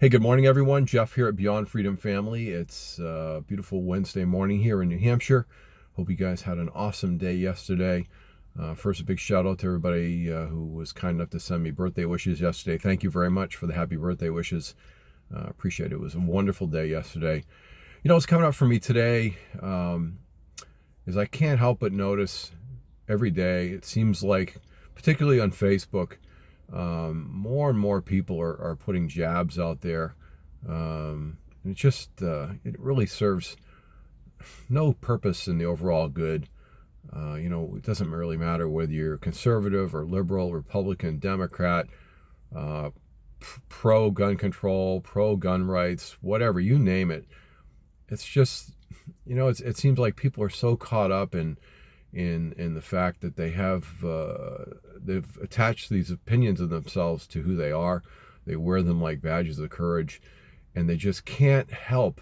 Hey, good morning, everyone. Jeff here at Beyond Freedom Family. It's a beautiful Wednesday morning here in New Hampshire. Hope you guys had an awesome day yesterday. First, a big shout out to everybody who was kind enough to send me birthday wishes yesterday. Thank you very much for the happy birthday wishes. Appreciate it. It was a wonderful day yesterday. You know, what's coming up for me today is I can't help but notice every day, it seems like, particularly on Facebook, more and more people are putting jabs out there. And it really serves no purpose in the overall good. It doesn't really matter whether you're conservative or liberal, Republican, Democrat, uh, pro gun control, pro gun rights, whatever, you name it. It's just, it seems like people are so caught up in the fact that they've attached these opinions of themselves to who they are. They wear them like badges of courage, and they just can't help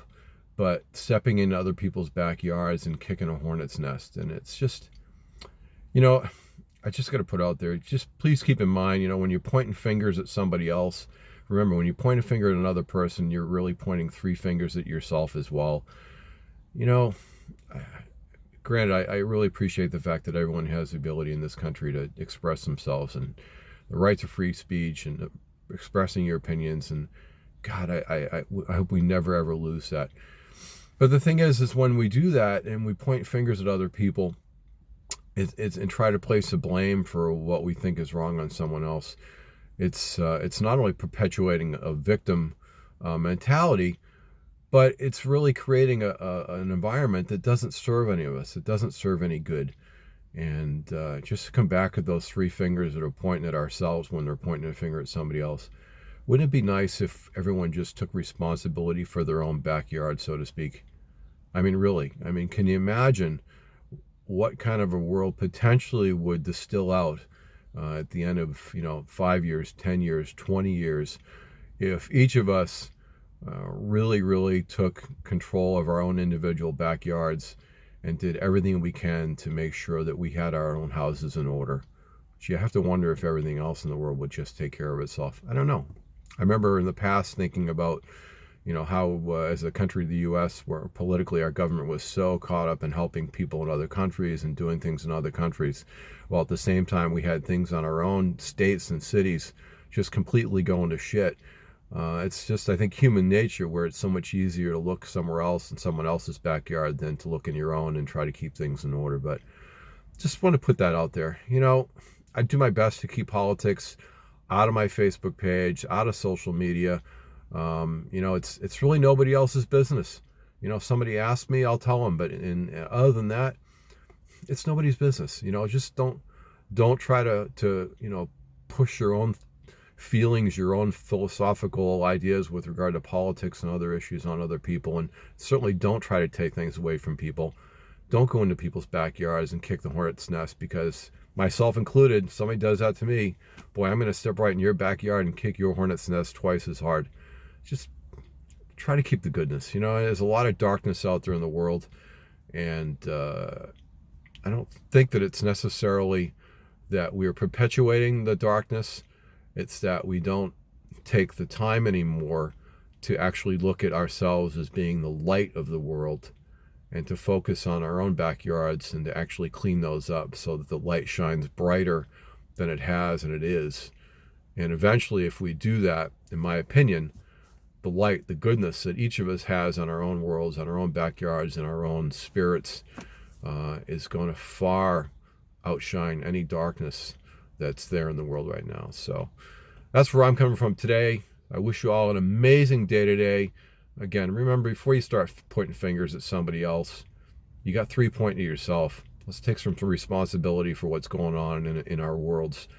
but stepping into other people's backyards and kicking a hornet's nest. And it's just, you know, I just got to put out there, just please keep in mind, when you're pointing fingers at somebody else, remember, when you point a finger at another person, you're really pointing three fingers at yourself as well. You know, Granted, I really appreciate the fact that everyone has the ability in this country to express themselves and the right to free speech and expressing your opinions. And God, I hope we never ever lose that. But the thing is when we do that and we point fingers at other people, it's and try to place the blame for what we think is wrong on someone else. It's not only perpetuating a victim mentality, but it's really creating an environment that doesn't serve any of us. It doesn't serve any good. And just to come back at those three fingers that are pointing at ourselves when they're pointing a finger at somebody else. Wouldn't it be nice if everyone just took responsibility for their own backyard, so to speak? I mean, really. I mean, can you imagine what kind of a world potentially would distill out at the end of, 5 years, 10 years, 20 years, if each of us really, really took control of our own individual backyards and did everything we can to make sure that we had our own houses in order. But you have to wonder if everything else in the world would just take care of itself. I don't know. I remember in the past thinking about, how as a country, the U.S., where politically our government was so caught up in helping people in other countries and doing things in other countries, while at the same time we had things on our own states and cities just completely going to shit. It's just, I think, human nature where it's so much easier to look somewhere else in someone else's backyard than to look in your own and try to keep things in order. But just want to put that out there. I do my best to keep politics out of my Facebook page, out of social media. It's really nobody else's business. If somebody asks me, I'll tell them. But other than that, it's nobody's business. Just don't try to push your own feelings, your own philosophical ideas with regard to politics and other issues on other people. And certainly don't try to take things away from people. Don't go into people's backyards and kick the hornet's nest, because myself included, if somebody does that to me, boy, I'm going to step right in your backyard and kick your hornet's nest twice as hard. Just try to keep the goodness. There's a lot of darkness out there in the world. And I don't think that it's necessarily that we're perpetuating the darkness. It's that we don't take the time anymore to actually look at ourselves as being the light of the world and to focus on our own backyards and to actually clean those up so that the light shines brighter than it has and it is. And eventually, if we do that, in my opinion, the light, the goodness that each of us has on our own worlds, on our own backyards, and our own spirits is going to far outshine any darkness that's there in the world right now. So that's where I'm coming from today. I wish you all an amazing day today. Again, remember, before you start pointing fingers at somebody else, you got three pointing at yourself. Let's take some responsibility for what's going on in our worlds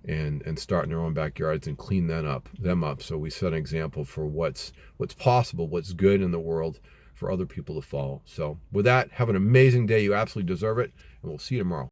and start in our own backyards and clean them up so we set an example for what's possible, what's good in the world for other people to follow. So with that, have an amazing day. You absolutely deserve it, and we'll see you tomorrow.